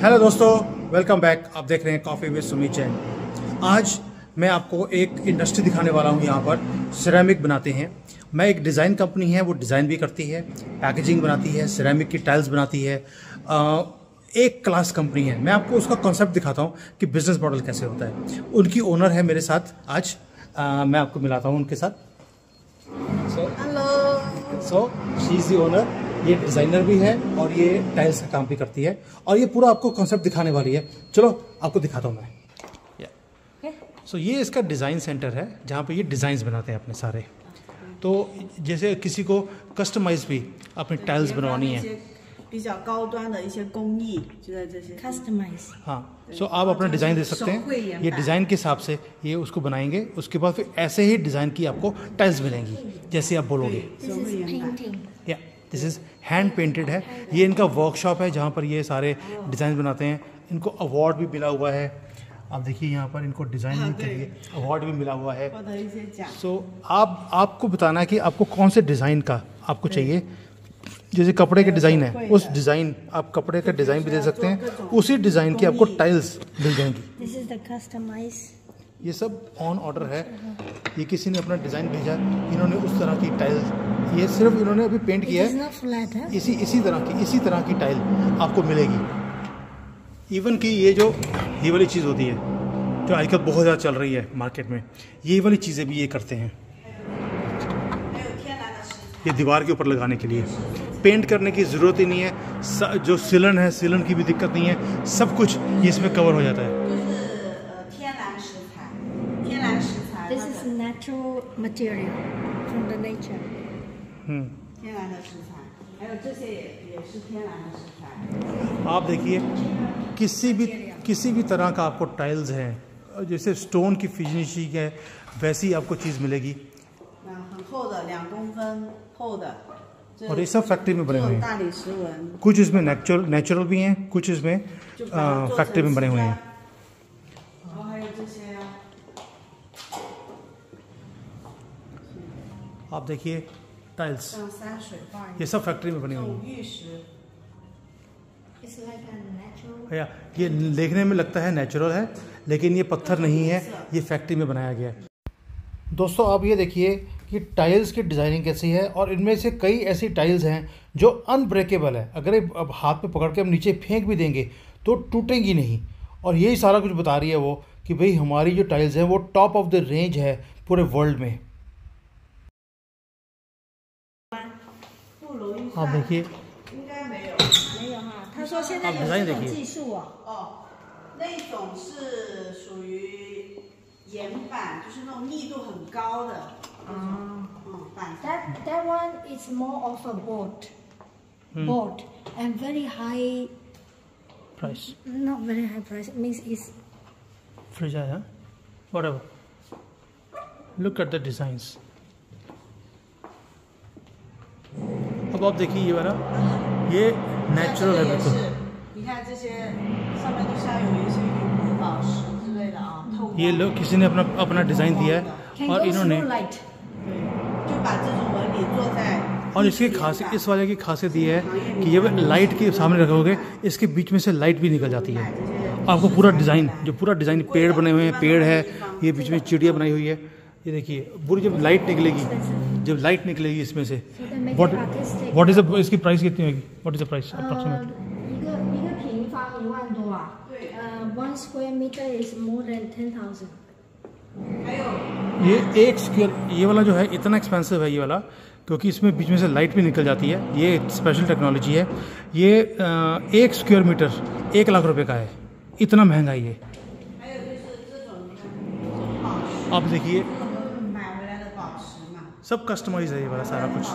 Hello दोस्तों, welcome back. आप देख रहे हैं कॉफ़ी विद सुमित जैन। आज मैं आपको एक इंडस्ट्री दिखाने वाला हूँ। यहाँ पर सिरेमिक बनाते हैं। मैं एक डिज़ाइन कंपनी है, वो डिज़ाइन भी करती है, पैकेजिंग बनाती है, सिरेमिक की टाइल्स बनाती है। एक क्लास कंपनी है। मैं आपको उसका कॉन्सेप्ट दिखाता हूँ कि बिज़नेस मॉडल कैसे होता है। उनकी ओनर है मेरे साथ आज। मैं आपको मिलाता हूँ उनके साथ। So she is the owner. ये डिज़ाइनर भी है और ये टाइल्स का काम भी करती है और ये पूरा आपको कॉन्सेप्ट दिखाने वाली है। चलो आपको दिखाता हूँ मैं। सो ये इसका डिज़ाइन सेंटर है जहाँ पे ये डिज़ाइंस बनाते हैं अपने सारे। तो जैसे किसी को कस्टमाइज भी अपनी टाइल्स बनवानी है, हाँ, सो आप अपना डिज़ाइन दे सकते हैं। ये डिज़ाइन के हिसाब से ये उसको बनाएंगे। उसके बाद फिर ऐसे ही डिज़ाइन की आपको टाइल्स मिलेंगी जैसे आप बोलोगे। या दिस इज़ हैंड पेंटेड है। ये इनका वर्कशॉप है जहाँ पर ये सारे डिज़ाइन बनाते हैं। इनको अवार्ड भी मिला हुआ है। आप देखिए यहाँ पर इनको डिज़ाइनिंग के लिए अवार्ड भी मिला हुआ है। सो आपको बताना है कि आपको कौन से डिज़ाइन का आपको चाहिए। जैसे कपड़े के डिज़ाइन है, उस डिज़ाइन आप कपड़े का डिज़ाइन भी दे सकते हैं। उसी डिज़ाइन की आपको टाइल्स मिल जाएंगी। ये सब ऑन ऑर्डर है। ये किसी ने अपना डिज़ाइन भेजा, इन्होंने उस तरह की टाइल्स, ये सिर्फ इन्होंने अभी पेंट किया है। इसी तरह की टाइल आपको मिलेगी। इवन कि ये वाली चीज़ होती है जो आजकल बहुत ज़्यादा चल रही है मार्केट में, ये वाली चीज़ें भी ये करते हैं। ये दीवार के ऊपर लगाने के लिए पेंट करने की ज़रूरत ही नहीं है। जो सिलन है, सिलन की भी दिक्कत नहीं है। सब कुछ ये इसमें कवर हो जाता है। This is natural material from the nature. आप देखिए किसी भी तरह का आपको टाइल्स हैं, जैसे स्टोन की फिनिशिंग है वैसी आपको चीज़ मिलेगी। और ये सब फैक्ट्री में बने हुए हैं। कुछ इसमें नेचुरल भी हैं, कुछ इसमें फैक्ट्री में बने हुए हैं। आप देखिए टाइल्स, ये सब फैक्ट्री में बनी हुई है। ये देखने में लगता है नेचुरल है, लेकिन ये पत्थर नहीं है, ये फैक्ट्री में बनाया गया है। दोस्तों आप ये देखिए कि टाइल्स की डिज़ाइनिंग कैसी है। और इनमें से कई ऐसी टाइल्स हैं जो अनब्रेकेबल है। अगर अब हाथ में पकड़ के हम नीचे फेंक भी देंगे तो टूटेंगी नहीं। और यही सारा कुछ बता रही है वो कि भाई हमारी जो टाइल्स हैं वो टॉप ऑफ द रेंज है पूरे वर्ल्ड में। आप देखिए, आप डिज़ाइन देखिए। That one is more of a board and very high price. Not very high price. It means it's fragile, huh? Whatever. Look at the designs. अब आप देखिए ये वाला, ये नेचुरल है बिल्कुल। ये लोग किसी ने अपना डिज़ाइन दिया है और इन्होंने, और इसकी खासियत, इस वाले की खासियत ये है कि ये लाइट के सामने रखोगे इसके बीच में से लाइट भी निकल जाती है। आपको पूरा डिज़ाइन पेड़ बने हुए हैं, पेड़ है, ये बीच में चिड़िया बनाई हुई है। ये देखिए पूरी जब लाइट निकलेगी इसमें से, व्हाट इज इसकी प्राइस कितनी होगी? What is the price approximate? 1 square meter is more than 10,000. ये एक स्क्वायर, ये वाला जो है इतना एक्सपेंसिव है ये वाला, क्योंकि इसमें बीच में से लाइट भी निकल जाती है। ये स्पेशल टेक्नोलॉजी है। ये 1 स्क्वायर मीटर 1 लाख रुपए का है। इतना महंगा है ये। आप देखिए सब कस्टमाइज है ये वाला सारा कुछ।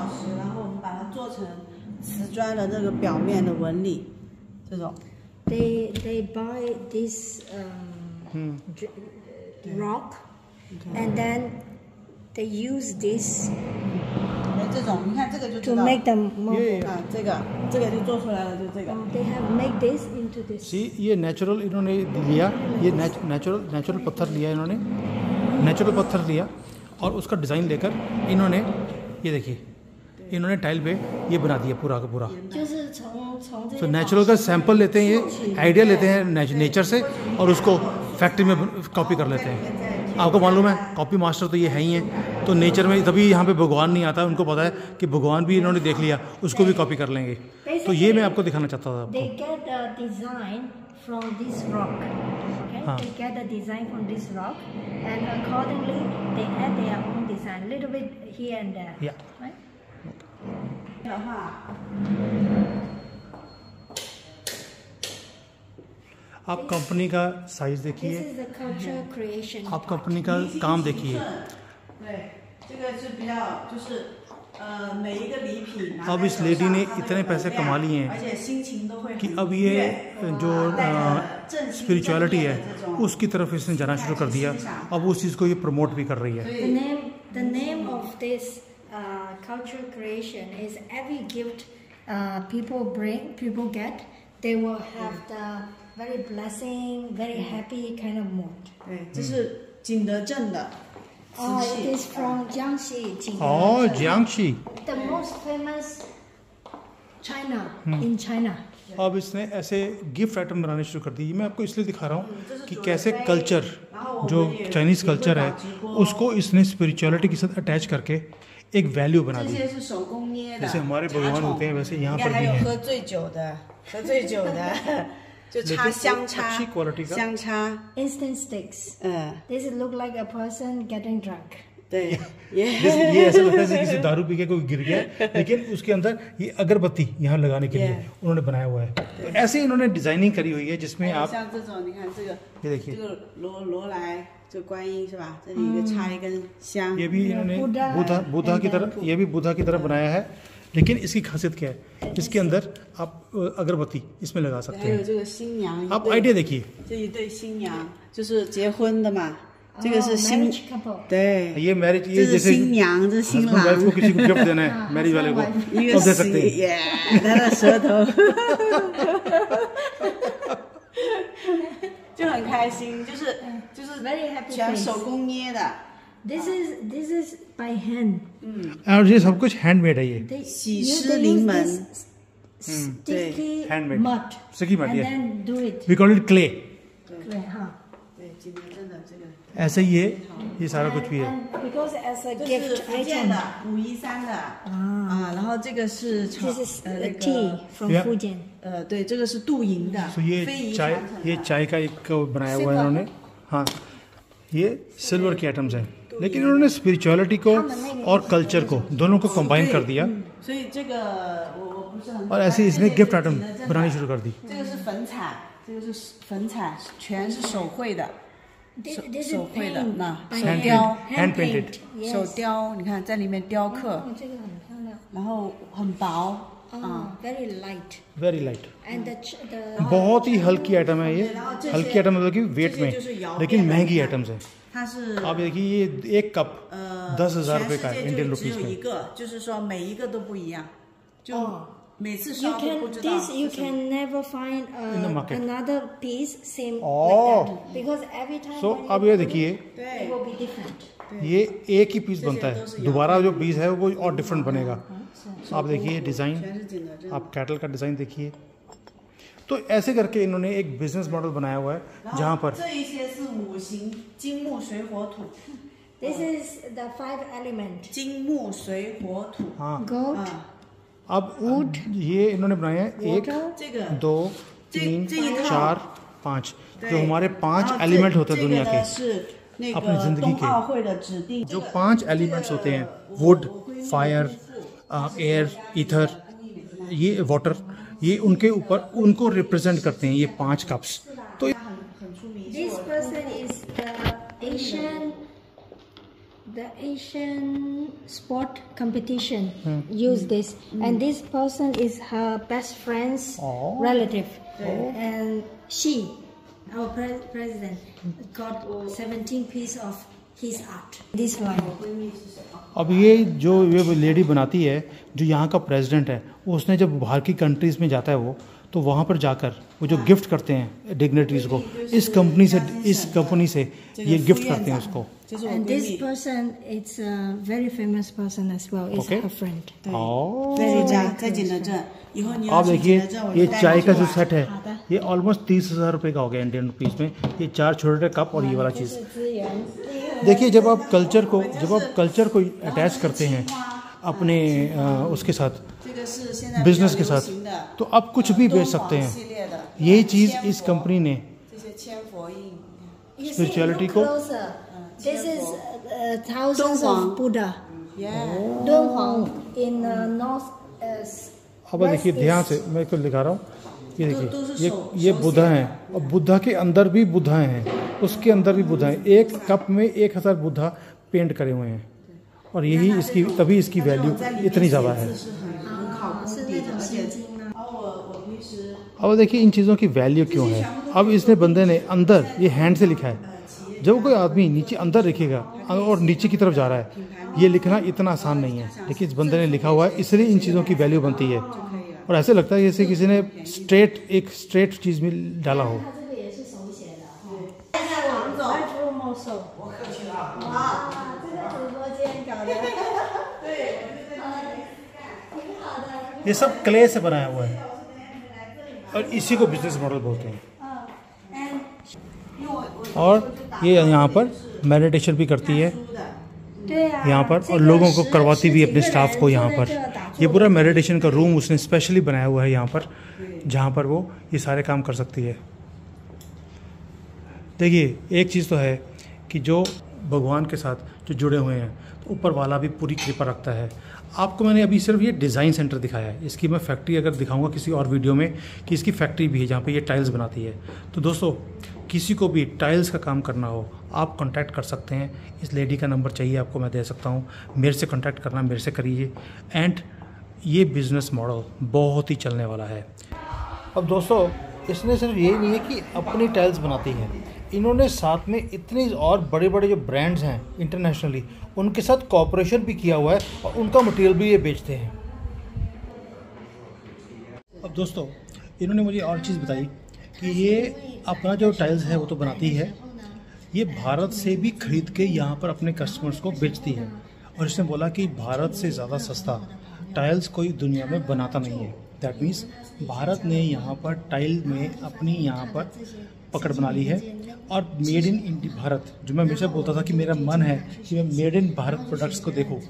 They buy this rock and then they use this to make them more. They have made this into this. See, ये नेचुरल इन्होंने लिया, ये नेचुरल पत्थर लिया इन्होंने, नेचुरल पत्थर लिया और उसका डिज़ाइन लेकर इन्होंने, ये देखिए इन्होंने टाइल पे ये बना दिया पूरा का पूरा। तो नेचुरल का सैंपल लेते हैं, ये आइडिया लेते हैं नेचर से और उसको फैक्ट्री में कॉपी कर लेते हैं। आपको मालूम है कॉपी मास्टर तो ये है ही हैं, तो नेचर में तभी यहाँ पे भगवान नहीं आता, उनको पता है कि भगवान भी इन्होंने देख लिया, उसको भी कॉपी कर लेंगे। तो ये मैं आपको दिखाना चाहता था आपको। From this rock, okay? They get the design from this rock, and accordingly they add their own design, little bit here and there. Yeah. Right? आप कंपनी का साइज देखिए, This is the culture creation. आप company का काम देखिए। अब इस lady ने इतने पैसे कमा लिए हैं कि अब ये जो स्पिरिचुअलिटी है उसकी तरफ इसने जाना शुरू कर दिया। अब उस चीज़ को ये प्रमोट भी कर रही है। The name of this cultural creation is every gift people get, they will have the very blessing, very happy kind of mood. 这是景德镇的。 it is from Jiangxi. Jiangxi. The most famous China in China. अब इसने ऐसे gift item बनाने शुरू कर दी। मैं आपको इसलिए दिखा रहा हूँ कि कैसे कल्चर, जो चाइनीज कल्चर है, उसको इसने स्पिरिचुअलिटी के साथ अटैच करके एक वैल्यू बना दी। जैसे हमारे भगवान होते हैं वैसे यहाँ पर भी हैं। 就插香插 अच्छी क्वालिटी का 香插 Instant sticks. This look like a person getting drunk. 对 ये ऐसा लगता है जैसे किसी दारू पी के कोई गिर गया, लेकिन उसके अंदर ये अगरबत्ती यहाँ लगाने के लिए उन्होंने बनाया हुआ है। तो ऐसे इन्होंने डिजाइनिंग करी हुई है जिसमें आप 像这种你看这个 ये देखिए 这个罗来这观音是吧？这里一个插一根香， ये भी इन्होंने बुद्धा की तरह, ये भी बुद्धा की तरह बनाया है। लेकिन इसकी खासियत क्या है, इसके अंदर आप अगरबत्ती इसमें लगा सकते 还有 हैं। 这个新娘， आप आइडिया देखिए, 这一对新娘就是结婚的嘛，这个是新 marriage couple. 对， ये मैरिज, 这 ये 是 जैसे 新娘，这是新 हस्बैंड वाइफ को 郎， किसी को गिफ्ट देना है मैरिज वाले को, 一 तब 个 दे 喜 सकते हैं। 耶，他的舌头就很开心，就是 Very happy 全 face. 手工捏的。 This is by hand. और ये सब कुछ हैंडमेड है। ये They,喜 they事 use 临门 this sticky Handmade. mud Sticky mud, and yeah. then do it. We call it clay. Clay, huh? 对，景德镇的这个， ऐसे ही ये सारा कुछ भी है। And because as a 这是 gift 福建 item, 的武夷山的啊，然后这个是 this is 那 a 个 tea from Yeah. Fujian. 对，这个是镀银的， तो ये 非遗 चाय 传承 ये 的。 चाय का एक बनाया हुआ है इन्होंने। हाँ, ये सिल्वर के आइटम्स हैं, लेकिन इन्होंने स्पिरिचुअलिटी को और कल्चर को दोनों को कंबाइन कर दिया 所以这个我不是很。 और ऐसे इसने गिफ्ट आइटम बनानी शुरू कर दी। 这个是粉彩，这个是粉彩，全是手绘的， This is 手绘的 paint 那 by 手 hand. 雕， hand painted. Yes. 手雕，你看在里面雕刻， 哦，这个很漂亮。然后很薄， Very light. Very light, And the बहुत ही हल्की आइटम है ये। हल्की आइटम मतलब कि वेट में, लेकिन महंगी आइटम्स है। 它是 आप देखिए ये एक कप 10,000 रुपए का है 全世界 इंडियन 就只 रुपीज 有一 में। 个，就是说每一个都不一样，就每次 you 烧都不 can 知道 this you 是什么。 can never find In the market. another piece same Oh. like that because every time so when अब you ये do देखिए, it, it will be different. ये एक ही piece बनता है, दोबारा जो पीस है वो और डिफरेंट बनेगा। आप देखिए डिज़ाइन, 全是景德镇。 आप कैटल का डिज़ाइन देखिए। तो ऐसे करके इन्होंने एक बिजनेस मॉडल बनाया हुआ है 然后 जहाँ पर 这一些是五行金木水火土， This is the 5 element. 金木水火土 हाँ, Goat, 啊， अब ये इन्होंने बनाया है 1 这个 2 3 这一套 4 5 对 जो हमारे 5 然后 एलिमेंट होते हैं 这 दुनिया 个 के। 呢是那 अपनी 个 जिंदगी 冬 के 奥会的指定， जो 5 एलिमेंट्स होते हैं, वुड, फायर, एयर, ईथर, ये वाटर, ये उनके ऊपर उनको रिप्रेजेंट करते हैं ये 5 कप्स। तो 很出名。 this person is the Asian sport competition use this and this person is her best friend's Oh. relative and she our president got 17 piece of his art this line. अब ये जो ये lady बनाती है, जो यहाँ का प्रेसिडेंट है, उसने जब बाहर की कंट्रीज़ में जाता है वो, तो वहाँ पर जाकर वो जो गिफ्ट करते हैं डिग्नेटरीज को, इस कंपनी से ये गिफ्ट करते हैं उसको। And this person, it's a very famous person as well. It's her friend. आप देखिए ये चाय का जो सेट है ये ऑलमोस्ट 30,000 रुपये का हो गया इंडियन रुपीज़ में। ये 4 छोटे कप और ये वाला चीज़। देखिए जब आप कल्चर को अटैच करते हैं अपने उसके साथ, बिजनेस के साथ, तो आप कुछ भी बेच सकते हैं। यही चीज़ इस कंपनी ने स्पिरिचुअलिटी को। This is thousands of Buddha. Dunhuang in north. अब देखिए ध्यान से मैं इसको दिखा रहा हूँ। ये देखिए ये बुद्धा हैं और बुद्धा के अंदर भी बुद्धा हैं, उसके अंदर भी बुद्धा हैं। एक कप में 1000 बुद्धा पेंट करे हुए हैं और यही इसकी तभी इसकी वैल्यू इतनी ज़्यादा है। अब देखिए इन चीज़ों की वैल्यू क्यों है। अब इसने बंदे ने अंदर ये हैंड से लिखा है। जब कोई आदमी नीचे अंदर लिखेगा और नीचे की तरफ जा रहा है, ये लिखना इतना आसान नहीं है, लेकिन इस बंदे ने लिखा हुआ है, इसलिए इन चीज़ों की वैल्यू बनती है। और ऐसे लगता है जैसे किसी ने एक स्ट्रेट चीज़ में डाला हो। ये सब क्ले से बनाया हुआ है और इसी को बिजनेस मॉडल बोलते हैं। और ये यहाँ पर मेडिटेशन भी करती है यहाँ पर, और लोगों को करवाती भी अपने स्टाफ को यहाँ पर। ये पूरा मेडिटेशन का रूम उसने स्पेशली बनाया हुआ है यहाँ पर, जहाँ पर वो ये सारे काम कर सकती है। देखिए एक चीज़ तो है कि जो भगवान के साथ जो जुड़े हुए हैं तो ऊपर वाला भी पूरी कृपा रखता है। आपको मैंने अभी सिर्फ ये डिज़ाइन सेंटर दिखाया है, इसकी मैं फैक्ट्री अगर दिखाऊंगा किसी और वीडियो में कि इसकी फैक्ट्री भी है जहाँ पे ये टाइल्स बनाती है। तो दोस्तों किसी को भी टाइल्स का काम करना हो आप कांटेक्ट कर सकते हैं। इस लेडी का नंबर चाहिए आपको मैं दे सकता हूँ, मेरे से कांटेक्ट करना, मेरे से करिए। एंड ये बिज़नेस मॉडल बहुत ही चलने वाला है। अब दोस्तों इसने सिर्फ ये नहीं है कि अपनी टाइल्स बनाती है, इन्होंने साथ में इतने और बड़े बड़े जो ब्रांड्स हैं इंटरनेशनली उनके साथ कॉपरेशन भी किया हुआ है और उनका मटेरियल भी ये बेचते हैं। अब दोस्तों इन्होंने मुझे और चीज़ बताई कि ये अपना जो टाइल्स है वो तो बनाती है, ये भारत से भी खरीद के यहाँ पर अपने कस्टमर्स को बेचती है। और इसने बोला कि भारत से ज़्यादा सस्ता टाइल्स कोई दुनिया में बनाता नहीं है। दैट मीन्स भारत ने यहाँ पर टाइल में अपनी यहाँ पर पकड़ बना ली है। और मेड इन इंडिया भारत, जो मैं हमेशा बोलता था कि मेरा मन है कि मैं मेड इन भारत प्रोडक्ट्स को देखूँ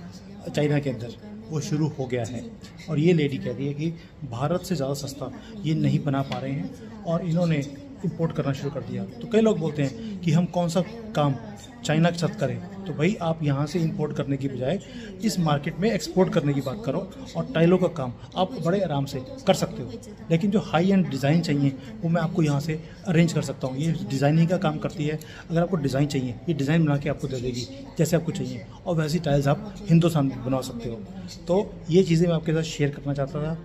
चाइना के अंदर, वो शुरू हो गया है। और ये लेडी कह रही है कि भारत से ज़्यादा सस्ता ये नहीं बना पा रहे हैं और इन्होंने इंपोर्ट करना शुरू कर दिया। तो कई लोग बोलते हैं कि हम कौन सा काम चाइना के साथ करें, तो भाई आप यहाँ से इंपोर्ट करने की बजाय इस मार्केट में एक्सपोर्ट करने की बात करो और टाइलों का काम आप बड़े आराम से कर सकते हो। लेकिन जो हाई एंड डिज़ाइन चाहिए वो मैं आपको यहाँ से अरेंज कर सकता हूँ। ये डिज़ाइनिंग का काम करती है। अगर आपको डिज़ाइन चाहिए ये डिज़ाइन बना के आपको दे देगी जैसे आपको चाहिए, और वैसी टाइल्स आप हिंदुस्तान में बना सकते हो। तो ये चीज़ें मैं आपके साथ शेयर करना चाहता था।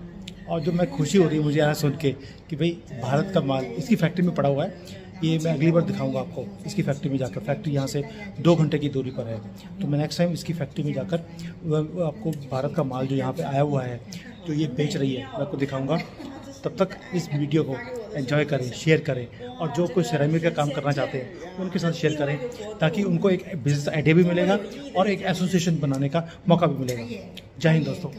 और जो मैं खुशी हो रही है मुझे यहाँ सुन के कि भाई भारत का माल इसकी फैक्ट्री में पड़ा हुआ है। ये मैं अगली बार दिखाऊंगा आपको इसकी फैक्ट्री में जाकर। फैक्ट्री यहाँ से 2 घंटे की दूरी पर है, तो मैं नेक्स्ट टाइम इसकी फैक्ट्री में जाकर आपको भारत का माल जो यहाँ पे आया हुआ है जो ये बेच रही है मैं आपको दिखाऊंगा। तब तक इस वीडियो को एंजॉय करें, शेयर करें, और जो कोई सिरेमिक का काम करना चाहते हैं उनके साथ शेयर करें ताकि उनको एक बिजनेस आइडिया भी मिलेगा और एक एसोसिएशन बनाने का मौका भी मिलेगा। जय हिंद दोस्तों।